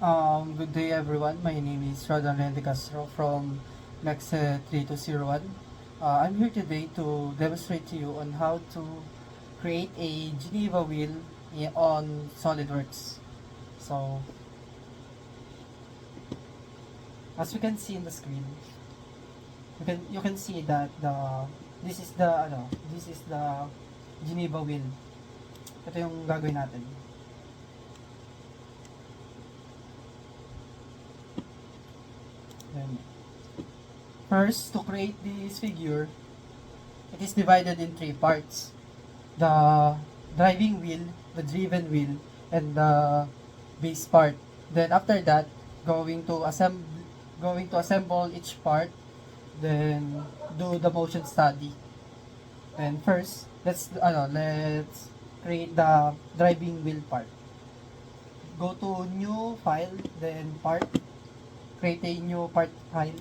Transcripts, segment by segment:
Good day everyone. My name is Rodan Randy Castro from Next 3201. I'm here today to demonstrate to you on how to create a Geneva wheel on SolidWorks. So, as you can see in the screen, you can see that this is the Geneva wheel. Ito yung gagawin natin. Then, first, to create this figure, it is divided in three parts: the driving wheel, the driven wheel, and the base part. Then after that, going to assemble each part, then do the motion study. Then first, let's create the driving wheel part. Go to new file, then part, create a new part file.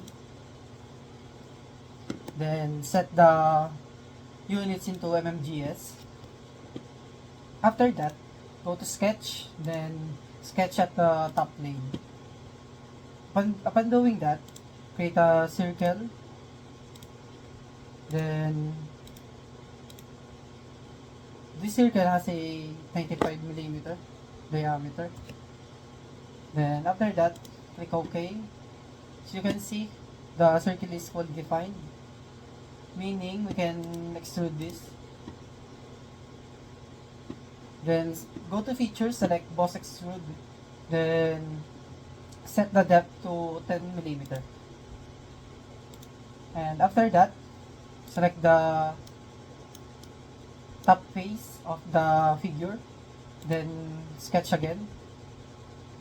Then set the units into MMGS. After that, go to sketch, then sketch at the top plane. Upon doing that, create a circle. Then this circle has a 95mm diameter. Then after that, click OK. So you can see the circle is fully defined, meaning we can extrude this. Then go to features, select boss extrude, then set the depth to 10mm. And after that, select the top face of the figure, then sketch again,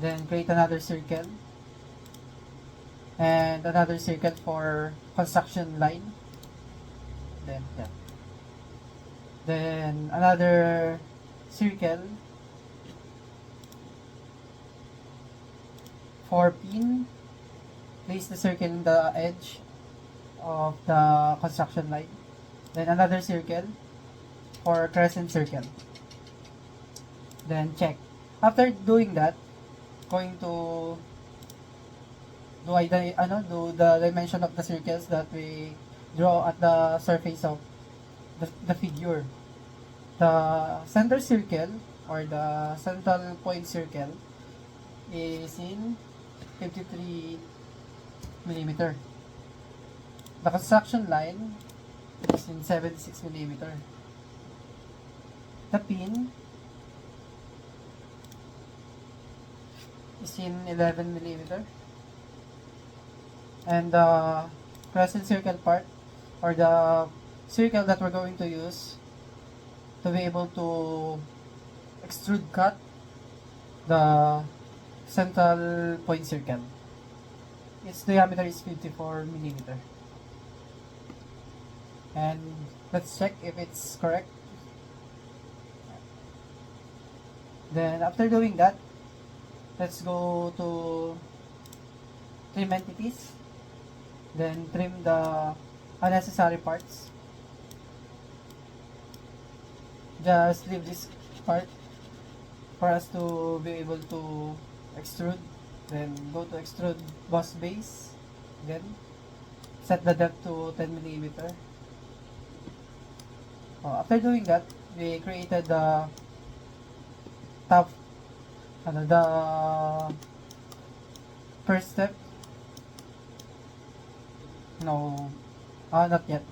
then create another circle and another circle for construction line, then another circle for pin. Place the circle in the edge of the construction line, then another circle for crescent circle, then check. After doing that, going to do the dimension of the circles that we draw at the surface of the figure. The center circle or the central point circle is in 53mm. The construction line is in 76mm. The pin is in 11mm. And the crescent circle part, or the circle that we're going to use to be able to extrude cut the central point circle, its diameter is 54mm. And let's check if it's correct. Then after doing that, let's go to trim entities, then trim the unnecessary parts. Just leave this part for us to be able to extrude. Then go to extrude boss base, then set the depth to 10mm. After doing that, we created the top, the first step. No, not yet.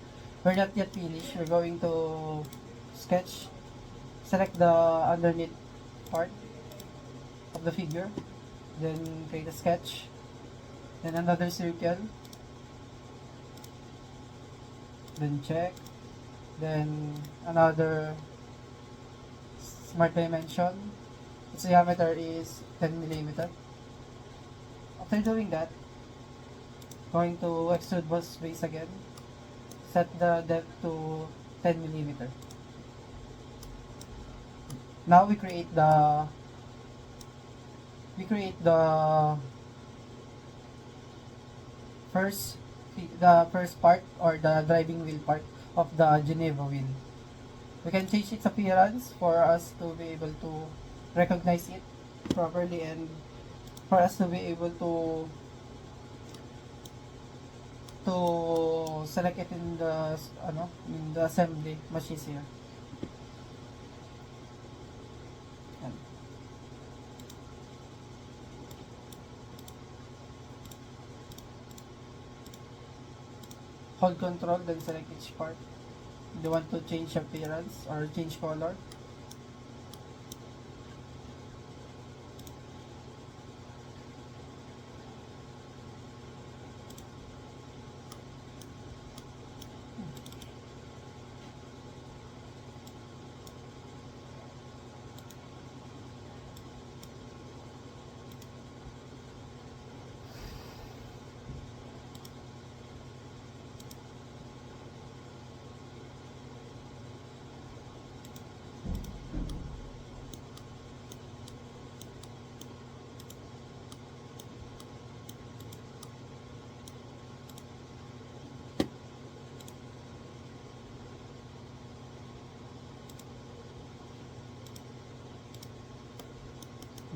We're not yet finished. We're going to sketch. Select the underneath part of the figure, then create a sketch, then another circle, then check, then another smart dimension. Its diameter is 10mm. After doing that, going to extrude boss base again, set the depth to 10mm. Now we create the first part, or the driving wheel part of the Geneva wheel. We can change its appearance for us to be able to recognize it properly and for us to be able to select it in the in the assembly much easier. Yan. Hold control, then select each part. You want to change appearance or change color.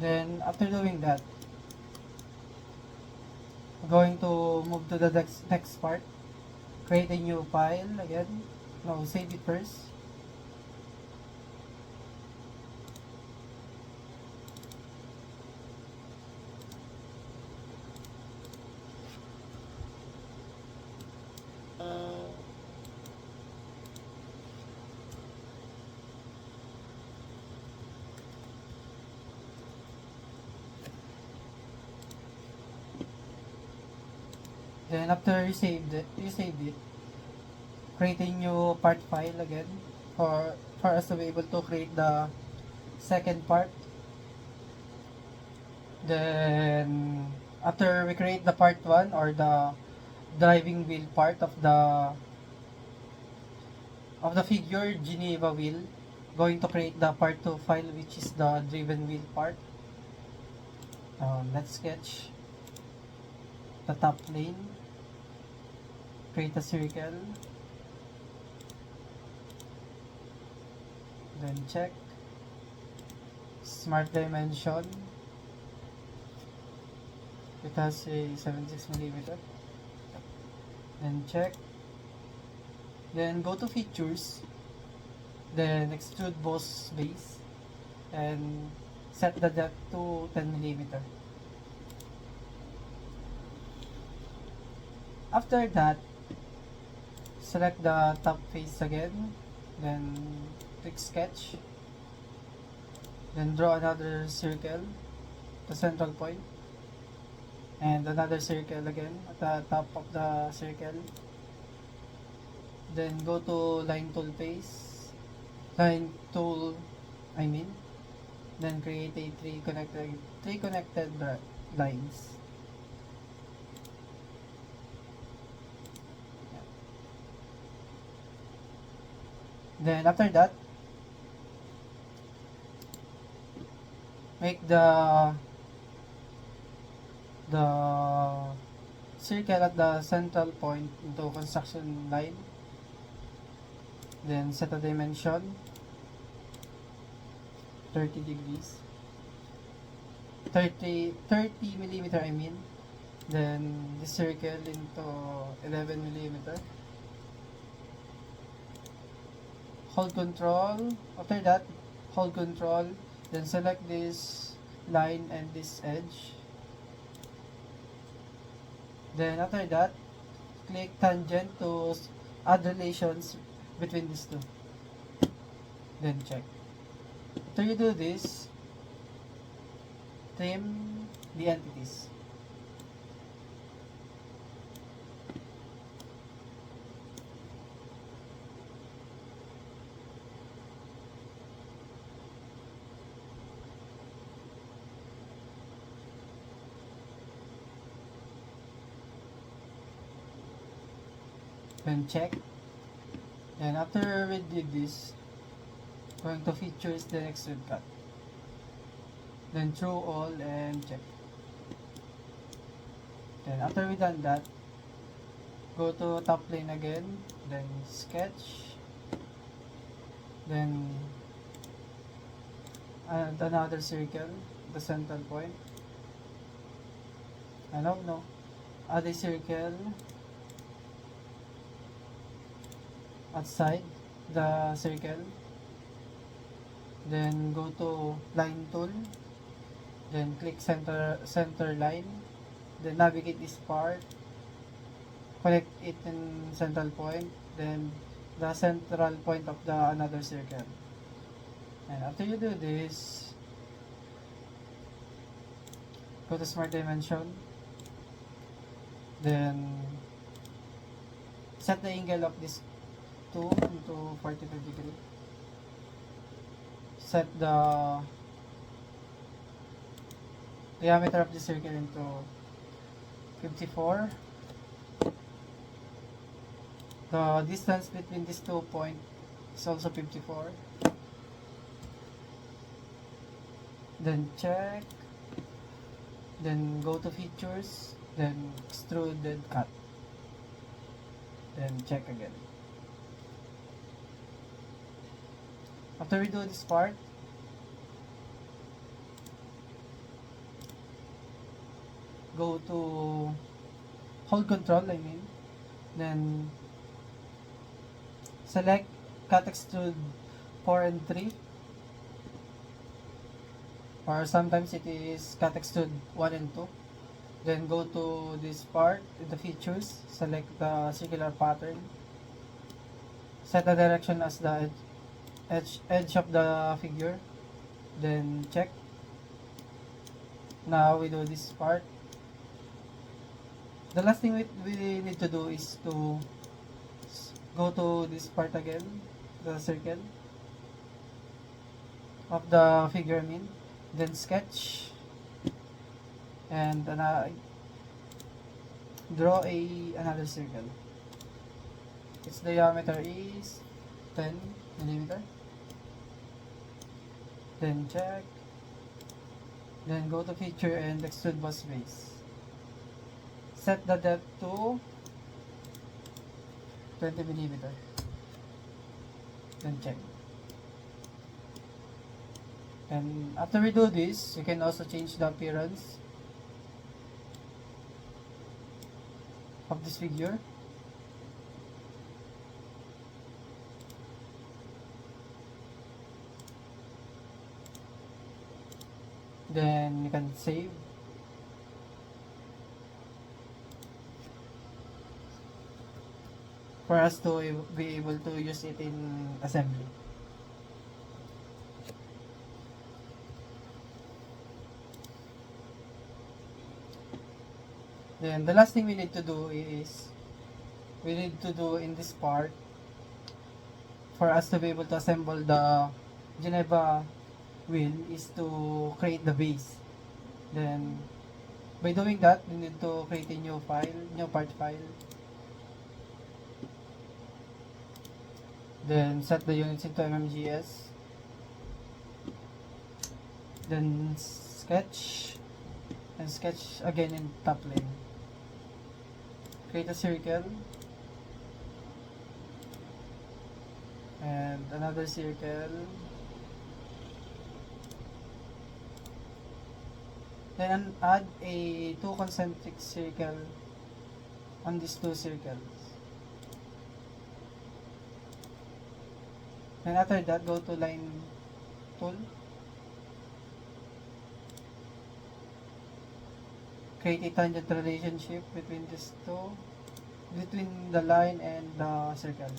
Then after doing that, we're going to move to the next part. Create a new file again. No, save it first. Then after you saved it, create a new part file again for us to be able to create the second part. Then after we create the part 1 or the driving wheel part of the figure Geneva wheel, going to create the part 2 file which is the driven wheel part. Let's sketch the top plane, create a circle, then check smart dimension, it has a 76mm, then check, then go to features, then extrude boss base and set the depth to 10mm. After that, select the top face again, then click sketch, then draw another circle, the central point, and another circle again at the top of the circle. Then go to line tool face, line tool, then create a three connected lines. Then after that, make the circle at the central point into construction line. Then set a dimension 30 degrees, 30 millimeter then this circle into 11 millimeter. Hold control. After that, hold control, then select this line and this edge. Then after that, click tangent to add relations between these two. Then check. After you do this, trim the entities. Then check. Then after we did this, going to features the extrude cut. Then through all and check. Then after we done that, go to top plane again, then sketch, then add another circle, the central point, I don't know. Add a circle outside the circle, then go to line tool, then click center line, then navigate this part, connect it in central point, then the central point of the another circle. And after you do this, go to smart dimension, then set the angle of this two into 45 degree. Set the diameter of the circle into 54. The distance between these 2 points is also 54. Then check. Then go to features. Then extruded cut. Then check again. After we do this part, go to hold control, then select cut extrude 4 and 3, or sometimes it is cut extrude 1 and 2. Then go to this part, the features, select the circular pattern, set the direction as the edge of the figure, then check. Now we do this part. The last thing we need to do is to go to this part again, the circle of the figure, then sketch, and draw another circle. Its diameter is 10 millimeter. Then check. Then go to feature and extrude boss base. Set the depth to 20 millimeter. Then check. And after we do this, you can also change the appearance of this figure. Then you can save. For us to be able to use it in assembly. Then the last thing we need to do is in this part, for us to be able to assemble the Geneva wheel, is to create the base. Then by doing that, we need to create a new part file. Then set the units into mmgs. Then sketch, and sketch again in top plane. Create a circle and another circle. Then add a 2 concentric circle on these 2 circles. And after that, go to line tool, create a tangent relationship between these two, between the line and the circle.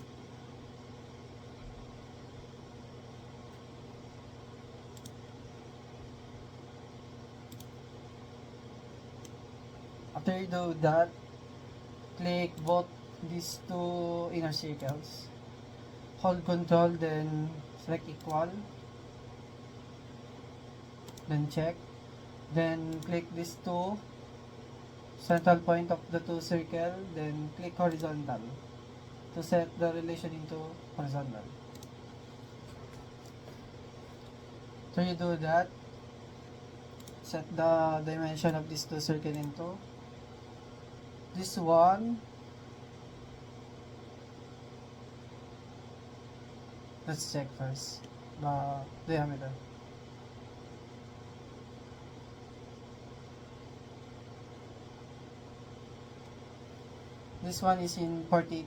After you do that, click both these 2 inner circles. Hold control, then select equal, then check, then click these 2 central point of the 2 circle, then click horizontal to set the relation into horizontal. So you do that, set the dimension of these 2 circle into this one. Let's check first the diameter. This one is in 48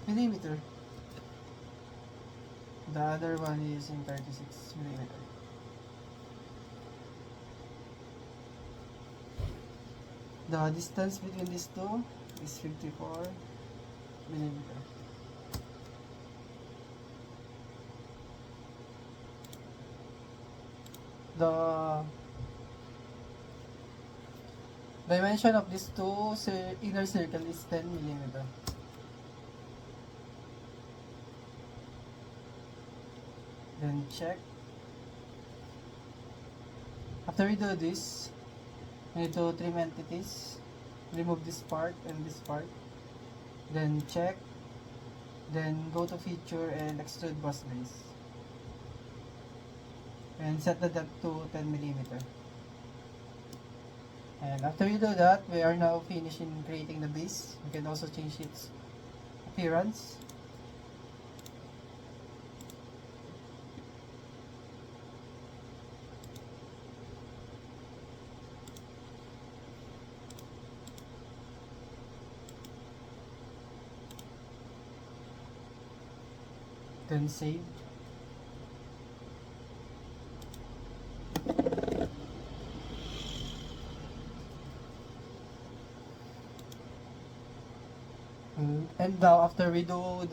millimeter. The other one is in 36 millimeter. The distance between these two is 54 millimeter. The dimension of these two inner circle is 10 millimeter. Then check. After we do this, we need to trim entities, remove this part and this part, then check, then go to feature and extrude boss base, and set the depth to 10 millimeter. And after you do that, we are now finished in creating the base. We can also change its appearance. Then save. And now after we do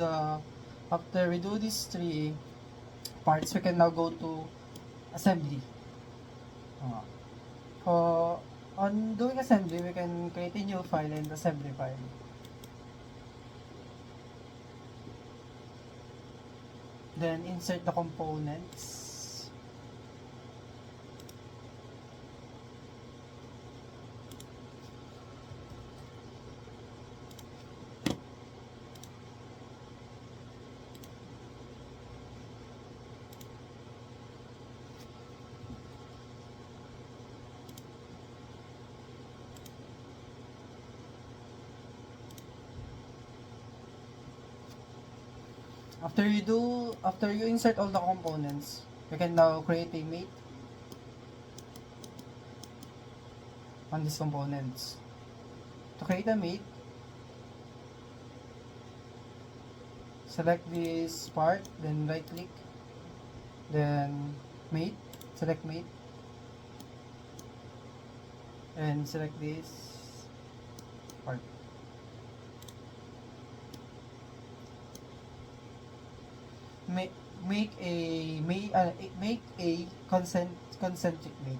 these three parts, we can now go to assembly. On doing assembly, we can create a new file and assembly file. Then insert the components. After you insert all the components, you can now create a mate on these components. To create a mate, select this part, then right click, then mate, select mate, and select this part. Make a concentric mate.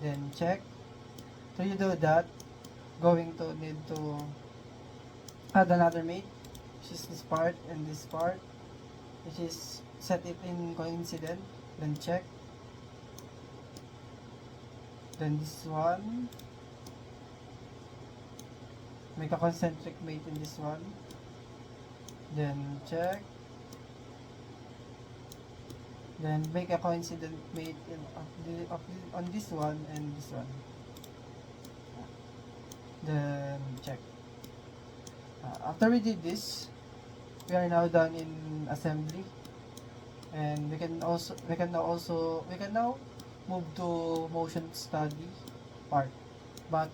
Then check. So you do that, going to need to add another mate, which is this part and this part, which is set it in coincident. Then check. Then this one, make a concentric mate in this one. Then check. Then make a coincident mate on this one and this one. Then check. After we did this, we are now done in assembly, and we can now move to motion study part. But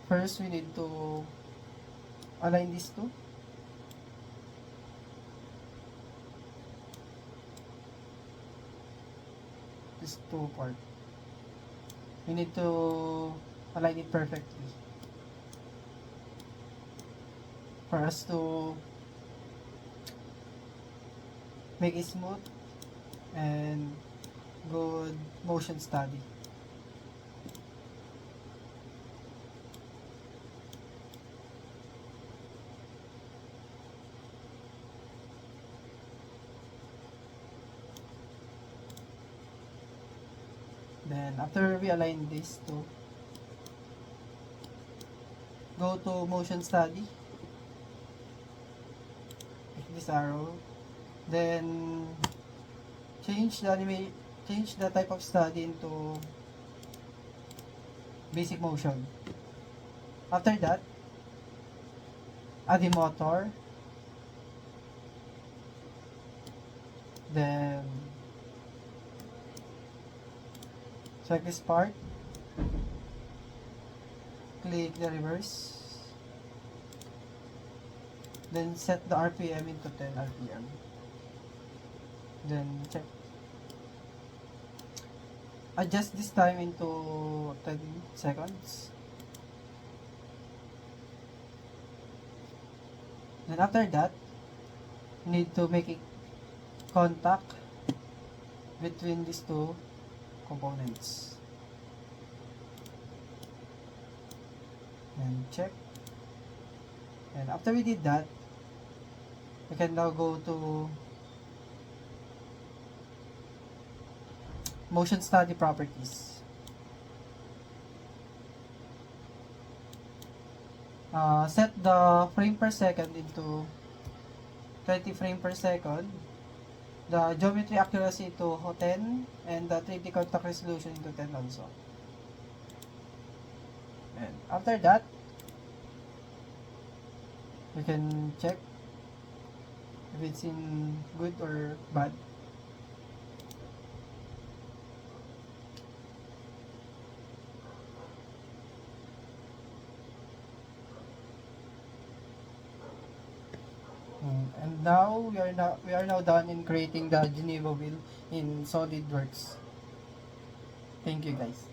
first we need to align these two. This two part. We need to align it perfectly for us to make it smooth and good motion study. Then after we align these two, go to motion study, click this arrow, then change the type of study into basic motion. After that, add the motor, then select this part, click the reverse, Then set the RPM into 10 RPM. Then check. Adjust this time into 10 seconds. Then after that, you need to make a contact between these two components. And check. And after we did that, we can now go to motion study properties. Set the frame per second into 20 frame per second, the geometry accuracy to 10, and the 3D contact resolution into 10 also. And after that, we can check if it's in good or bad. And now we are now done in creating the Geneva wheel in SolidWorks. Thank you guys.